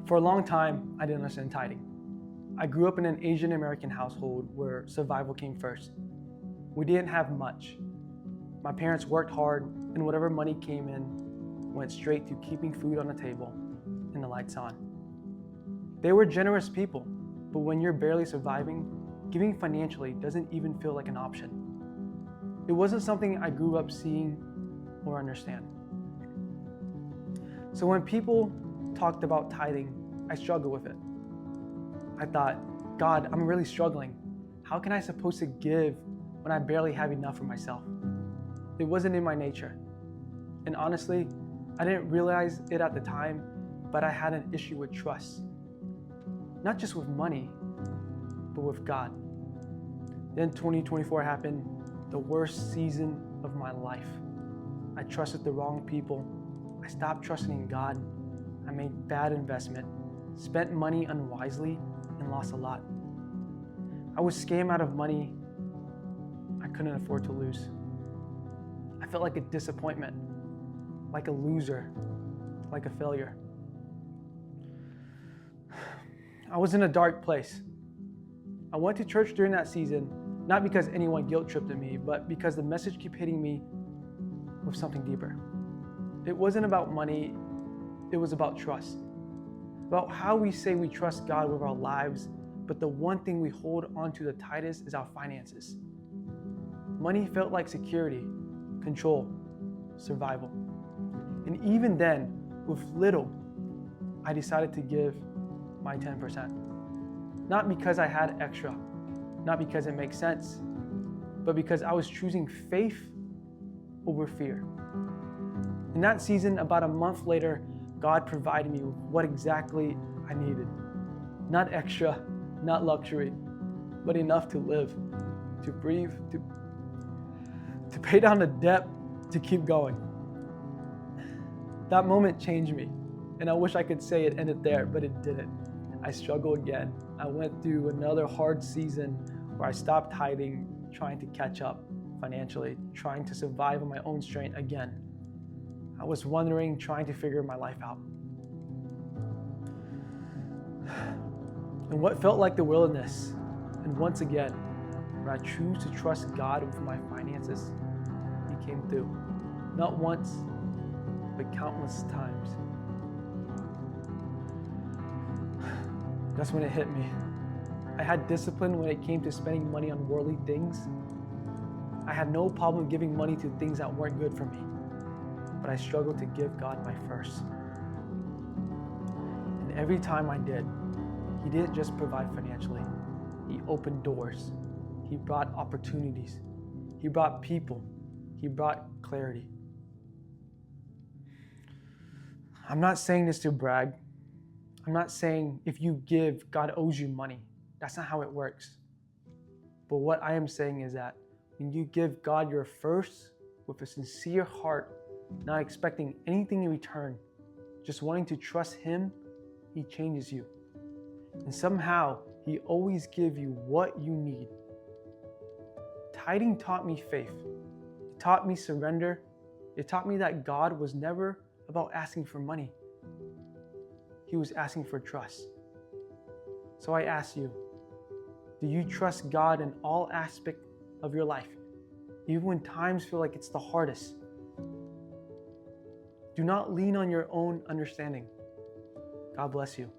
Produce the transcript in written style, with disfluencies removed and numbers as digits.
For a long time, I didn't understand tithing. I grew up in an Asian American household where survival came first. We didn't have much. My parents worked hard, and whatever money came in went straight to keeping food on the table and the lights on. They were generous people, but when you're barely surviving, giving financially doesn't even feel like an option. It wasn't something I grew up seeing or understand. So when people talked about tithing, I struggled with it. I thought, God, I'm really struggling. How can I supposed to give when I barely have enough for myself? It wasn't in my nature. And honestly, I didn't realize it at the time, but I had an issue with trust. Not just with money, but with God. Then 2024 happened, the worst season of my life. I trusted the wrong people. I stopped trusting in God. I made bad investment, spent money unwisely, and lost a lot. I was scammed out of money I couldn't afford to lose. I felt like a disappointment, like a loser, like a failure. I was in a dark place. I went to church during that season, not because anyone guilt-tripped me, but because the message kept hitting me with something deeper. It wasn't about money, it was about trust. About how we say we trust God with our lives, but the one thing we hold on to the tightest is our finances. Money felt like security, control, survival. And even then, with little, I decided to give my 10%. Not because I had extra, not because it makes sense, but because I was choosing faith over fear. In that season, about a month later, God provided me with what exactly I needed. Not extra, not luxury, but enough to live, to breathe, to pay down the debt, to keep going. That moment changed me, and I wish I could say it ended there, but it didn't. I struggled again. I went through another hard season where I stopped tithing, trying to catch up financially, trying to survive on my own strength again. I was wondering, trying to figure my life out. And what felt like the wilderness, and once again, where I choose to trust God with my finances, He came through. Not once, but countless times. That's when it hit me. I had discipline when it came to spending money on worldly things. I had no problem giving money to things that weren't good for me, but I struggled to give God my first. And every time I did, He didn't just provide financially. He opened doors. He brought opportunities. He brought people. He brought clarity. I'm not saying this to brag. I'm not saying if you give, God owes you money. That's not how it works. But what I am saying is that when you give God your first with a sincere heart, not expecting anything in return, just wanting to trust Him, He changes you. And somehow, He always gives you what you need. Tithing taught me faith. It taught me surrender. It taught me that God was never about asking for money. He was asking for trust. So I ask you, do you trust God in all aspects of your life, even when times feel like it's the hardest? Do not lean on your own understanding. God bless you.